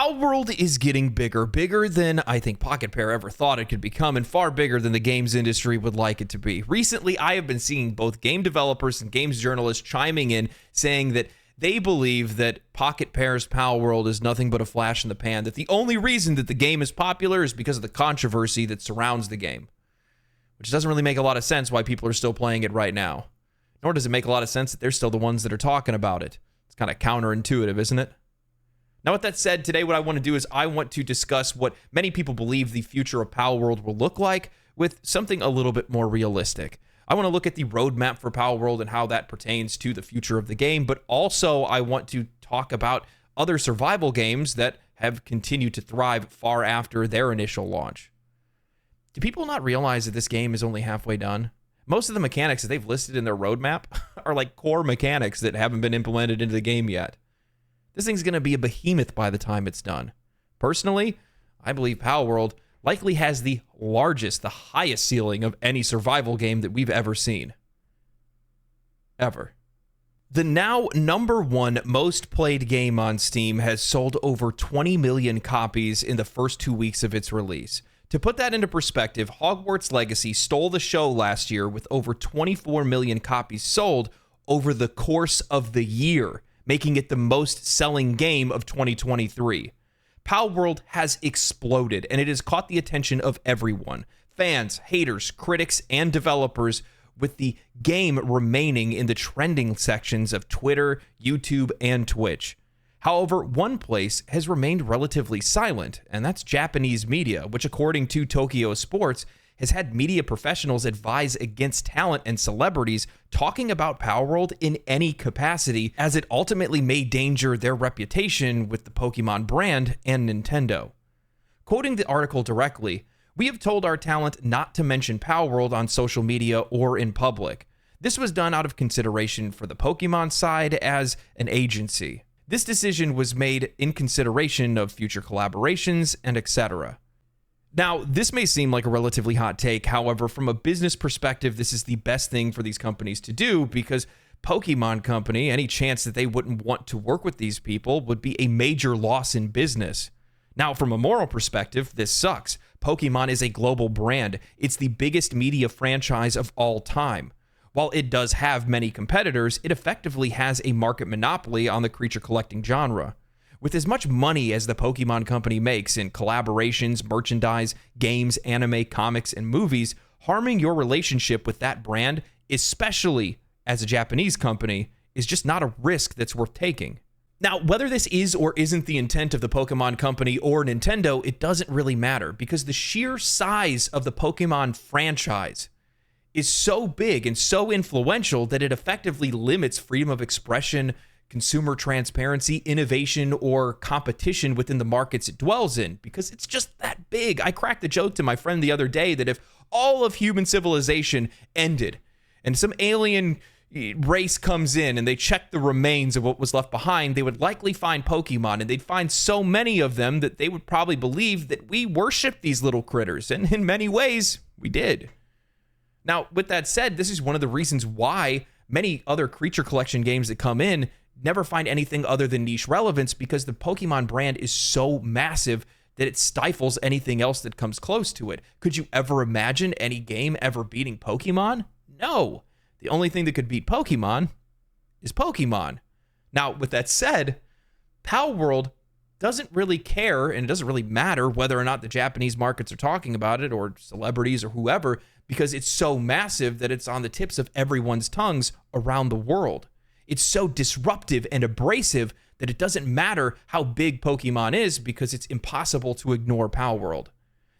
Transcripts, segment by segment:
Palworld is getting bigger than I think Pocket Pair ever thought it could become, and far bigger than the games industry would like it to be. Recently, I have been seeing both game developers and games journalists chiming in, saying that they believe that Pocket Pair's Palworld is nothing but a flash in the pan, that the only reason that the game is popular is because of the controversy that surrounds the game. Which doesn't really make a lot of sense why people are still playing it right now. Nor does it make a lot of sense that they're still the ones that are talking about it. It's kind of counterintuitive, isn't it? Now, with that said, today what I want to do is I want to discuss what many people believe the future of Palworld will look like with something a little bit more realistic. I want to look at the roadmap for Palworld and how that pertains to the future of the game, but also I want to talk about other survival games that have continued to thrive far after their initial launch. Do people not realize that this game is only halfway done? Most of the mechanics that they've listed in their roadmap are like core mechanics that haven't been implemented into the game yet. This thing's going to be a behemoth by the time it's done. Personally, I believe Palworld likely has the largest, the highest ceiling of any survival game that we've ever seen. Ever. The now #1 most played game on Steam has sold over 20 million copies in the first 2 weeks of its release. To put that into perspective, Hogwarts Legacy stole the show last year with over 24 million copies sold over the course of the year, making it the most selling game of 2023. Palworld has exploded, and it has caught the attention of everyone. Fans, haters, critics, and developers, with the game remaining in the trending sections of Twitter, YouTube, and Twitch. However, one place has remained relatively silent, and that's Japanese media, which according to Tokyo Sports, has had media professionals advise against talent and celebrities talking about Palworld in any capacity, as it ultimately may endanger their reputation with the Pokemon brand and Nintendo. Quoting the article directly, "We have told our talent not to mention Palworld on social media or in public. This was done out of consideration for the Pokemon side as an agency. This decision was made in consideration of future collaborations and etc." Now, this may seem like a relatively hot take. However, from a business perspective, this is the best thing for these companies to do, because Pokemon Company, any chance that they wouldn't want to work with these people would be a major loss in business. Now, from a moral perspective, this sucks. Pokemon is a global brand. It's the biggest media franchise of all time. While it does have many competitors, it effectively has a market monopoly on the creature collecting genre. With as much money as the Pokemon Company makes in collaborations, merchandise, games, anime, comics, and movies, harming your relationship with that brand, especially as a Japanese company, is just not a risk that's worth taking. Now, whether this is or isn't the intent of the Pokemon Company or Nintendo, it doesn't really matter, because the sheer size of the Pokemon franchise is so big and so influential that it effectively limits freedom of expression, consumer transparency, innovation, or competition within the markets it dwells in, because it's just that big. I cracked the joke to my friend the other day that if all of human civilization ended and some alien race comes in and they check the remains of what was left behind, they would likely find Pokemon, and they'd find so many of them that they would probably believe that we worship these little critters, and in many ways, we did. Now, with that said, this is one of the reasons why many other creature collection games that come in never find anything other than niche relevance, because the Pokemon brand is so massive that it stifles anything else that comes close to it. Could you ever imagine any game ever beating Pokemon? No. The only thing that could beat Pokemon is Pokemon. Now, with that said, Palworld doesn't really care, and it doesn't really matter whether or not the Japanese markets are talking about it, or celebrities or whoever, because it's so massive that it's on the tips of everyone's tongues around the world. It's so disruptive and abrasive that it doesn't matter how big Pokemon is, because it's impossible to ignore Palworld.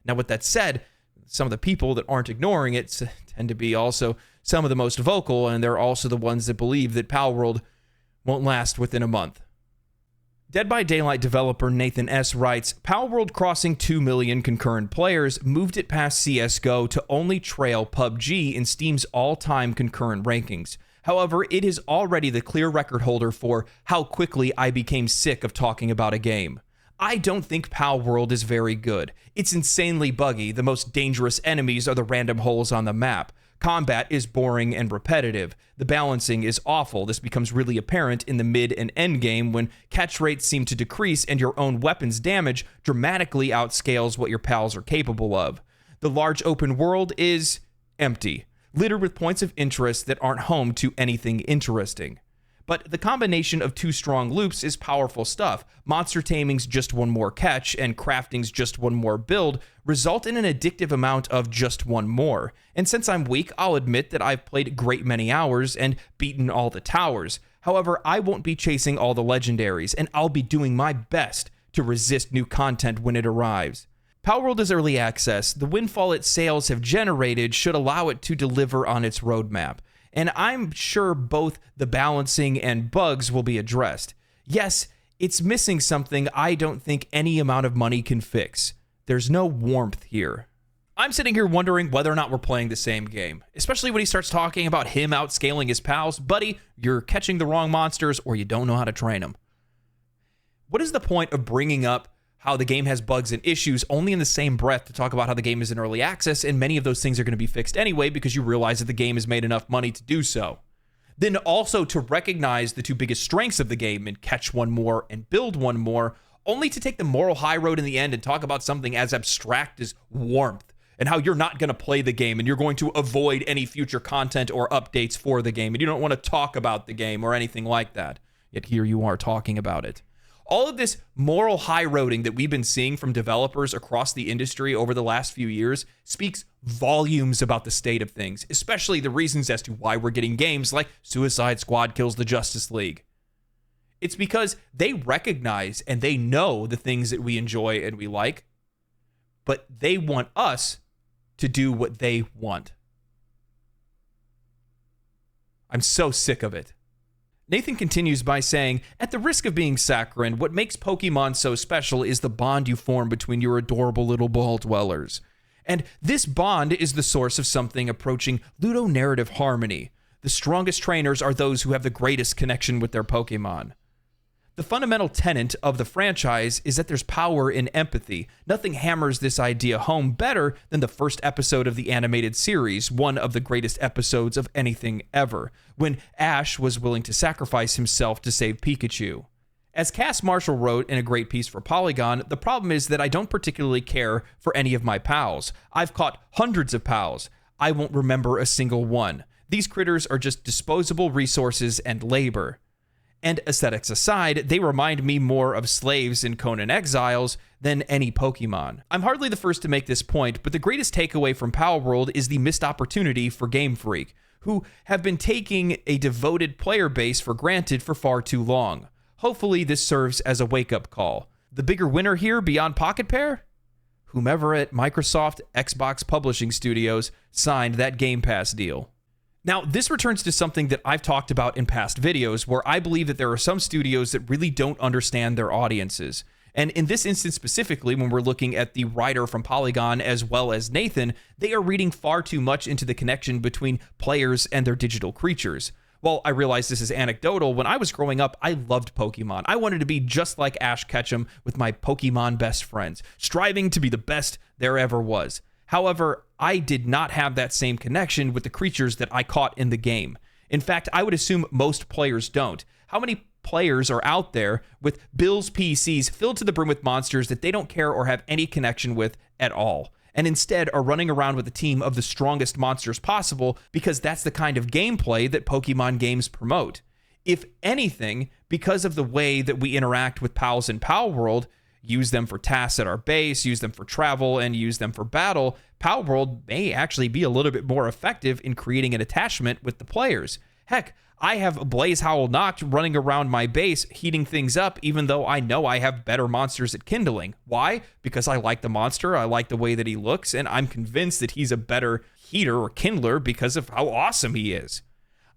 Now, with that said, some of the people that aren't ignoring it tend to be also some of the most vocal, and they're also the ones that believe that Palworld won't last within a month. Dead by Daylight developer Nathan S. writes, "Palworld crossing 2 million concurrent players moved it past CSGO to only trail PUBG in Steam's all-time concurrent rankings. However, it is already the clear record holder for how quickly I became sick of talking about a game. I don't think Palworld is very good. It's insanely buggy. The most dangerous enemies are the random holes on the map. Combat is boring and repetitive. The balancing is awful. This becomes really apparent in the mid and end game when catch rates seem to decrease and your own weapon's damage dramatically outscales what your pals are capable of. The large open world is empty, littered with points of interest that aren't home to anything interesting. But the combination of two strong loops is powerful stuff. Monster taming's just one more catch, and crafting's just one more build result in an addictive amount of just one more. And since I'm weak, I'll admit that I've played a great many hours and beaten all the towers. However, I won't be chasing all the legendaries, and I'll be doing my best to resist new content when it arrives. Palworld is early access. The windfall its sales have generated should allow it to deliver on its roadmap. And I'm sure both the balancing and bugs will be addressed. Yes, it's missing something I don't think any amount of money can fix. There's no warmth here. I'm sitting here wondering whether or not we're playing the same game, especially when he starts talking about him outscaling his pals. Buddy, you're catching the wrong monsters or you don't know how to train them. What is the point of bringing up how the game has bugs and issues only in the same breath to talk about how the game is in early access and many of those things are going to be fixed anyway because you realize that the game has made enough money to do so? Then also to recognize the two biggest strengths of the game and catch one more and build one more, only to take the moral high road in the end and talk about something as abstract as warmth and how you're not going to play the game and you're going to avoid any future content or updates for the game and you don't want to talk about the game or anything like that. Yet here you are talking about it. All of this moral high roading that we've been seeing from developers across the industry over the last few years speaks volumes about the state of things, especially the reasons as to why we're getting games like Suicide Squad Kills the Justice League. It's because they recognize and they know the things that we enjoy and we like, but they want us to do what they want. I'm so sick of it. Nathan continues by saying, at the risk of being saccharine, what makes Pokemon so special is the bond you form between your adorable little ball dwellers. And this bond is the source of something approaching ludonarrative harmony. The strongest trainers are those who have the greatest connection with their Pokemon. The fundamental tenet of the franchise is that there's power in empathy. Nothing hammers this idea home better than the first episode of the animated series, one of the greatest episodes of anything ever, when Ash was willing to sacrifice himself to save Pikachu. As Cass Marshall wrote in a great piece for Polygon, the problem is that I don't particularly care for any of my pals. I've caught hundreds of pals. I won't remember a single one. These critters are just disposable resources and labor. And aesthetics aside, they remind me more of slaves in Conan Exiles than any Pokemon. I'm hardly the first to make this point, but the greatest takeaway from Palworld is the missed opportunity for Game Freak, who have been taking a devoted player base for granted for far too long. Hopefully this serves as a wake-up call. The bigger winner here beyond Pocket Pair? Whomever at Microsoft Xbox Publishing Studios signed that Game Pass deal. Now, this returns to something that I've talked about in past videos, where I believe that there are some studios that really don't understand their audiences. And in this instance specifically, when we're looking at the writer from Polygon as well as Nathan, they are reading far too much into the connection between players and their digital creatures. While I realize this is anecdotal, when I was growing up, I loved Pokemon. I wanted to be just like Ash Ketchum with my Pokemon best friends, striving to be the best there ever was. However, I did not have that same connection with the creatures that I caught in the game. In fact, I would assume most players don't. How many players are out there with Bill's PCs filled to the brim with monsters that they don't care or have any connection with at all, and instead are running around with a team of the strongest monsters possible because that's the kind of gameplay that Pokemon games promote? If anything, because of the way that we interact with pals in Palworld, use them for tasks at our base, use them for travel, and use them for battle, Palworld may actually be a little bit more effective in creating an attachment with the players. Heck, I have Blaze Howl Noct running around my base, heating things up, even though I know I have better monsters at kindling. Why? Because I like the monster, I like the way that he looks, and I'm convinced that he's a better heater or kindler because of how awesome he is.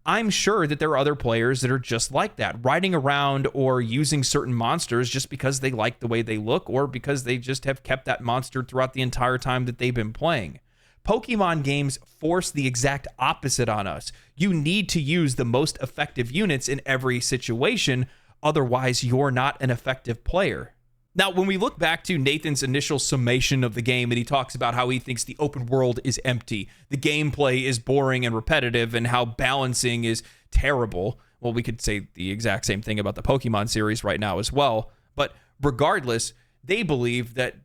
I'm sure that there are other players that are just like that, riding around or using certain monsters just because they like the way they look or because they just have kept that monster throughout the entire time that they've been playing. Pokemon games force the exact opposite on us. You need to use the most effective units in every situation, otherwise you're not an effective player. Now, when we look back to Nathan's initial summation of the game, and he talks about how he thinks the open world is empty, the gameplay is boring and repetitive, and how balancing is terrible. Well, we could say the exact same thing about the Pokemon series right now as well. But regardless, they believe that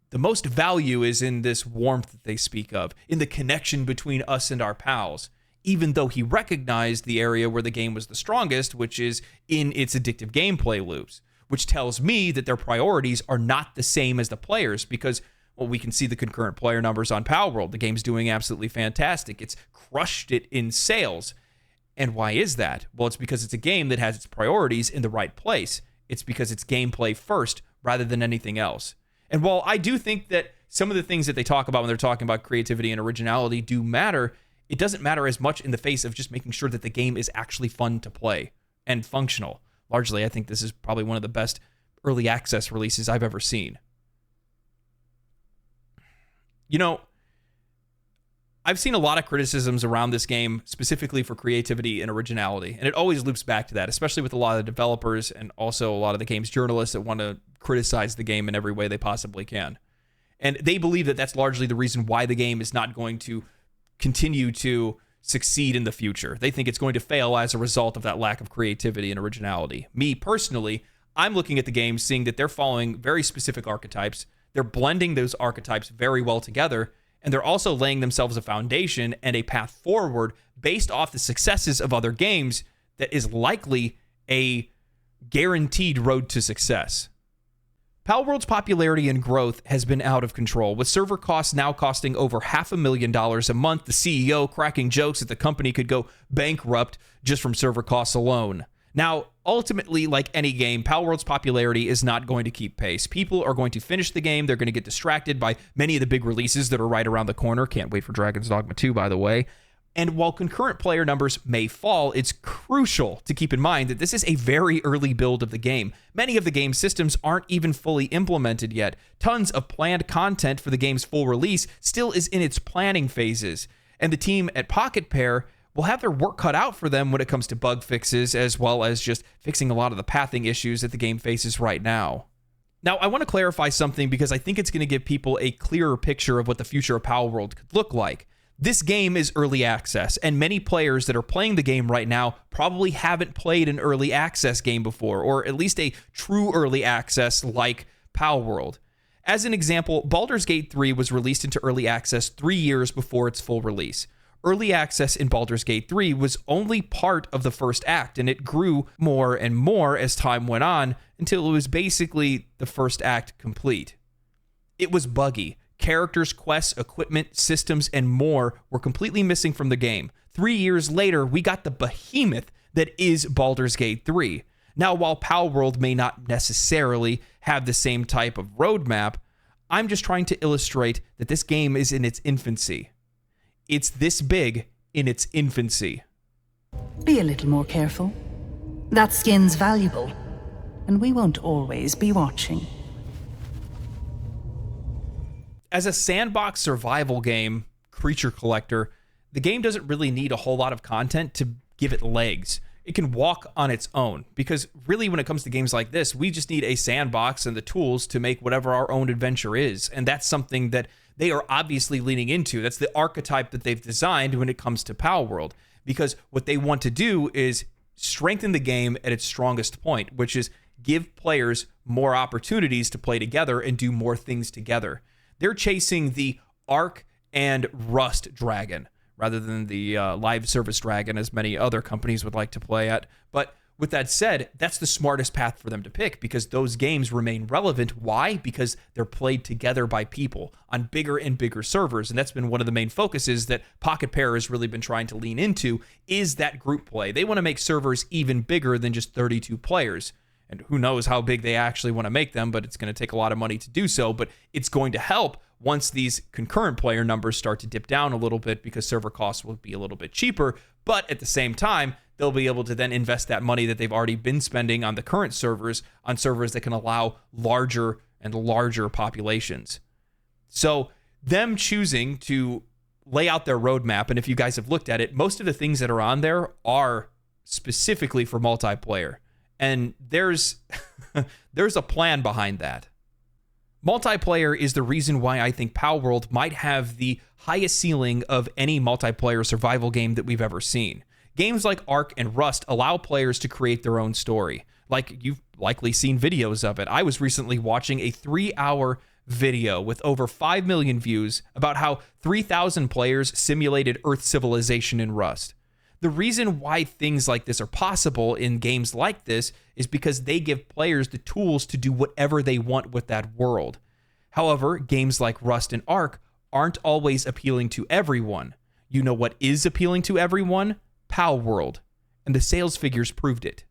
the most value is in this warmth that they speak of, in the connection between us and our pals, even though he recognized the area where the game was the strongest, which is in its addictive gameplay loops, which tells me that their priorities are not the same as the players because, well, we can see the concurrent player numbers on Palworld. The game's doing absolutely fantastic. It's crushed it in sales. And why is that? Well, it's because it's a game that has its priorities in the right place. It's because it's gameplay first rather than anything else. And while I do think that some of the things that they talk about when they're talking about creativity and originality do matter, it doesn't matter as much in the face of just making sure that the game is actually fun to play and functional. Largely, I think this is probably one of the best early access releases I've ever seen. You know, I've seen a lot of criticisms around this game, specifically for creativity and originality, and it always loops back to that, especially with a lot of the developers and also a lot of the game's journalists that want to criticize the game in every way they possibly can. And they believe that that's largely the reason why the game is not going to continue to succeed in the future. They think it's going to fail as a result of that lack of creativity and originality. Me, personally, I'm looking at the game seeing that they're following very specific archetypes. They're blending those archetypes very well together, and they're also laying themselves a foundation and a path forward based off the successes of other games that is likely a guaranteed road to success. Palworld's popularity and growth has been out of control, with server costs now costing over $500,000 a month, the CEO cracking jokes that the company could go bankrupt just from server costs alone. Now, ultimately, like any game, Palworld's popularity is not going to keep pace. People are going to finish the game. They're going to get distracted by many of the big releases that are right around the corner. Can't wait for Dragon's Dogma 2, by the way. And while concurrent player numbers may fall, it's crucial to keep in mind that this is a very early build of the game. Many of the game's systems aren't even fully implemented yet. Tons of planned content for the game's full release still is in its planning phases. And the team at Pocket Pair will have their work cut out for them when it comes to bug fixes, as well as just fixing a lot of the pathing issues that the game faces right now. Now, I want to clarify something because I think it's going to give people a clearer picture of what the future of Palworld could look like. This game is early access, and many players that are playing the game right now probably haven't played an early access game before, or at least a true early access like Palworld. As an example, Baldur's Gate 3 was released into early access 3 years before its full release. Early access in Baldur's Gate 3 was only part of the first act, and it grew more and more as time went on until it was basically the first act complete. It was buggy. Characters, quests, equipment, systems, and more were completely missing from the game. 3 years later, we got the behemoth that is Baldur's Gate 3. Now, while Palworld may not necessarily have the same type of roadmap, I'm just trying to illustrate that this game is in its infancy. It's this big in its infancy. Be a little more careful. That skin's valuable, and we won't always be watching. As a sandbox survival game, Creature Collector, the game doesn't really need a whole lot of content to give it legs. It can walk on its own, because really when it comes to games like this, we just need a sandbox and the tools to make whatever our own adventure is, and that's something that they are obviously leaning into. That's the archetype that they've designed when it comes to Palworld, because what they want to do is strengthen the game at its strongest point, which is give players more opportunities to play together and do more things together. They're chasing the Ark and Rust dragon rather than the live service dragon, as many other companies would like to play at. But with that said, that's the smartest path for them to pick, because those games remain relevant. Why? Because they're played together by people on bigger and bigger servers. And that's been one of the main focuses that Pocket Pair has really been trying to lean into, is that group play. They want to make servers even bigger than just 32 players. And who knows how big they actually want to make them, but it's going to take a lot of money to do so. But it's going to help once these concurrent player numbers start to dip down a little bit, because server costs will be a little bit cheaper. But at the same time, they'll be able to then invest that money that they've already been spending on the current servers on servers that can allow larger and larger populations. So them choosing to lay out their roadmap, and if you guys have looked at it, most of the things that are on there are specifically for multiplayer. And there's there's a plan behind that. Multiplayer is the reason why I think Palworld might have the highest ceiling of any multiplayer survival game that we've ever seen. Games like Ark and Rust allow players to create their own story. Like, you've likely seen videos of it. I was recently watching a 3-hour video with over 5 million views about how 3,000 players simulated Earth civilization in Rust. The reason why things like this are possible in games like this is because they give players the tools to do whatever they want with that world. However, games like Rust and Ark aren't always appealing to everyone. You know what is appealing to everyone? Palworld. And the sales figures proved it.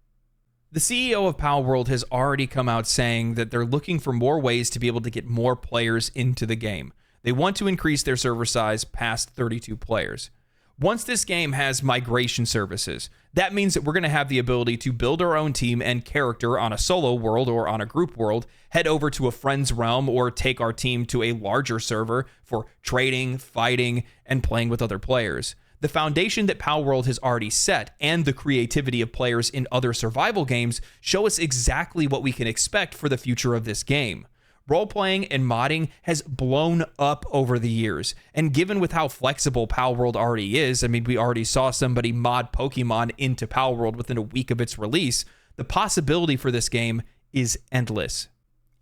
The CEO of Palworld has already come out saying that they're looking for more ways to be able to get more players into the game. They want to increase their server size past 32 players. Once this game has migration services, that means that we're going to have the ability to build our own team and character on a solo world or on a group world, head over to a friend's realm, or take our team to a larger server for trading, fighting, and playing with other players. The foundation that Palworld has already set and the creativity of players in other survival games show us exactly what we can expect for the future of this game. Role-playing and modding has blown up over the years, and given with how flexible Palworld already is, I mean, we already saw somebody mod Pokemon into Palworld within a week of its release, the possibility for this game is endless.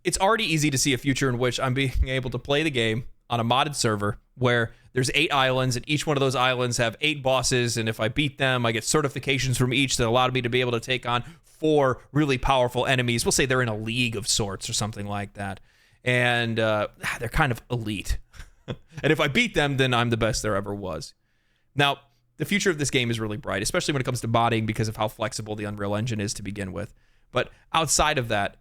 It's already easy to see a future in which I'm being able to play the game on a modded server where there's 8 islands, and each one of those islands have 8 bosses, and if I beat them, I get certifications from each that allow me to be able to take on 4 really powerful enemies. We'll say they're in a league of sorts or something like that. And they're kind of elite. And if I beat them, then I'm the best there ever was. Now, the future of this game is really bright, especially when it comes to modding because of how flexible the Unreal Engine is to begin with. But outside of that,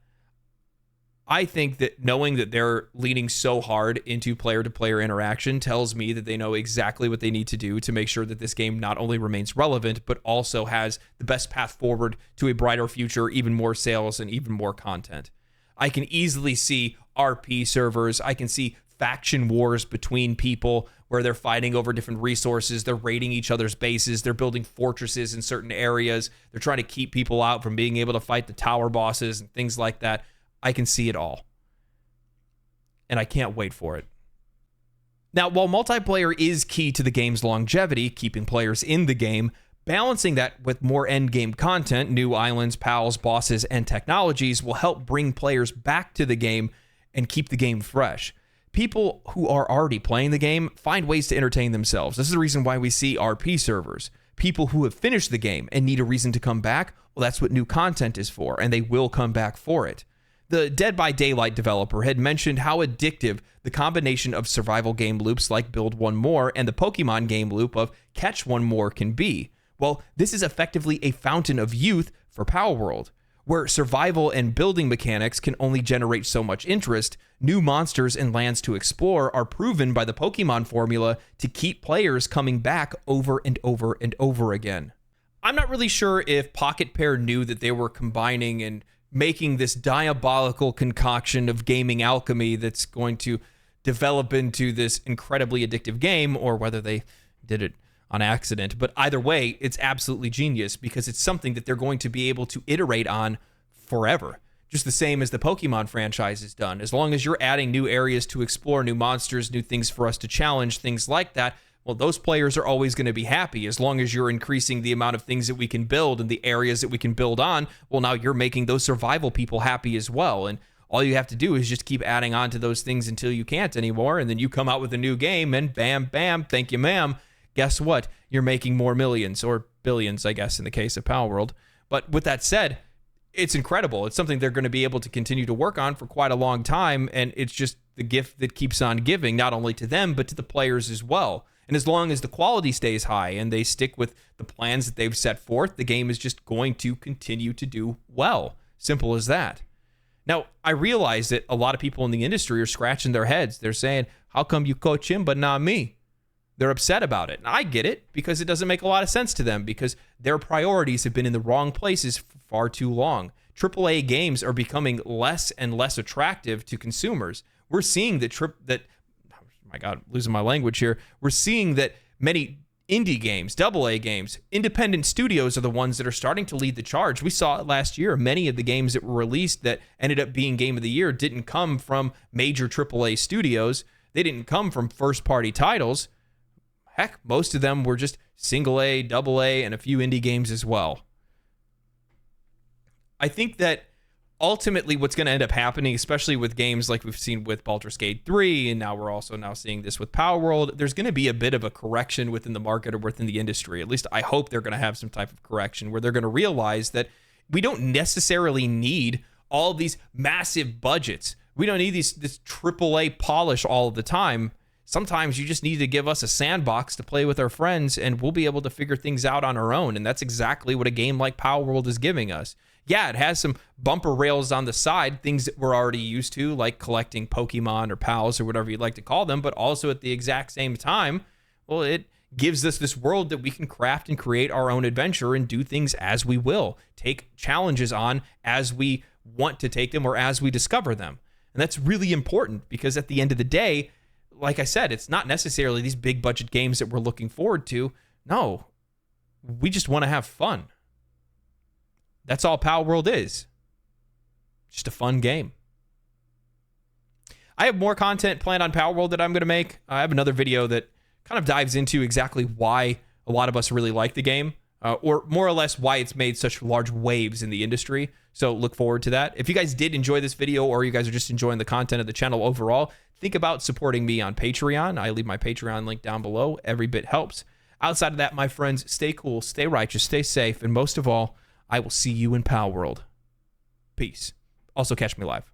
I think that knowing that they're leaning so hard into player-to-player interaction tells me that they know exactly what they need to do to make sure that this game not only remains relevant, but also has the best path forward to a brighter future, even more sales, and even more content. I can easily see RP servers. I can see faction wars between people where they're fighting over different resources. They're raiding each other's bases. They're building fortresses in certain areas. They're trying to keep people out from being able to fight the tower bosses and things like that. I can see it all. And I can't wait for it. Now, while multiplayer is key to the game's longevity, keeping players in the game, balancing that with more endgame content, new islands, pals, bosses, and technologies will help bring players back to the game and keep the game fresh. People who are already playing the game find ways to entertain themselves. This is the reason why we see RP servers. People who have finished the game and need a reason to come back, well, that's what new content is for, and they will come back for it. The Dead by Daylight developer had mentioned how addictive the combination of survival game loops like Build One More and the Pokemon game loop of Catch One More can be. Well, this is effectively a fountain of youth for Palworld. Where survival and building mechanics can only generate so much interest, new monsters and lands to explore are proven by the Pokemon formula to keep players coming back over and over and over again. I'm not really sure if Pocket Pair knew that they were combining and making this diabolical concoction of gaming alchemy that's going to develop into this incredibly addictive game, or whether they did it on accident. But either way, it's absolutely genius because it's something that they're going to be able to iterate on forever. Just the same as the Pokemon franchise has done. As long as you're adding new areas to explore, new monsters, new things for us to challenge, things like that, well, those players are always going to be happy. As long as you're increasing the amount of things that we can build and the areas that we can build on, well, now you're making those survival people happy as well. And all you have to do is just keep adding on to those things until you can't anymore. And then you come out with a new game and bam, bam, thank you, ma'am. Guess what? You're making more millions, or billions, I guess, in the case of Palworld. But with that said, it's incredible. It's something they're going to be able to continue to work on for quite a long time, and it's just the gift that keeps on giving, not only to them, but to the players as well. And as long as the quality stays high and they stick with the plans that they've set forth, the game is just going to continue to do well. Simple as that. Now, I realize that a lot of people in the industry are scratching their heads. They're saying, how come you coach him but not me? They're upset about it. And I get it, because it doesn't make a lot of sense to them, because their priorities have been in the wrong places for far too long. AAA games are becoming less and less attractive to consumers. We're seeing that, oh my God, losing my language here. We're seeing that many Indie games, AA games, independent studios are the ones that are starting to lead the charge. We saw it last year. Many of the games that were released that ended up being Game of the Year didn't come from major AAA studios. They didn't come from first-party titles. Heck, most of them were just single A, AA, and a few indie games as well. I think that ultimately what's going to end up happening, especially with games like we've seen with Baldur's Gate 3, and now we're also seeing this with Palworld, there's going to be a bit of a correction within the market or within the industry. At least I hope they're going to have some type of correction where they're going to realize that we don't necessarily need all these massive budgets. We don't need this AAA polish all the time. Sometimes you just need to give us a sandbox to play with our friends, and we'll be able to figure things out on our own. And that's exactly what a game like Palworld is giving us. Yeah, it has some bumper rails on the side, things that we're already used to, like collecting Pokemon or pals or whatever you'd like to call them, but also at the exact same time, well, it gives us this world that we can craft and create our own adventure and do things as we will, take challenges on as we want to take them or as we discover them. And that's really important because at the end of the day, like I said, it's not necessarily these big budget games that we're looking forward to. No, we just want to have fun. That's all Palworld is. Just a fun game. I have more content planned on Palworld that I'm going to make. I have another video that kind of dives into exactly why a lot of us really like the game, or more or less why it's made such large waves in the industry. So look forward to that. If you guys did enjoy this video, or you guys are just enjoying the content of the channel overall, think about supporting me on Patreon. I leave my Patreon link down below. Every bit helps. Outside of that, my friends, stay cool, stay righteous, stay safe, and most of all, I will see you in Palworld. Peace. Also, catch me live.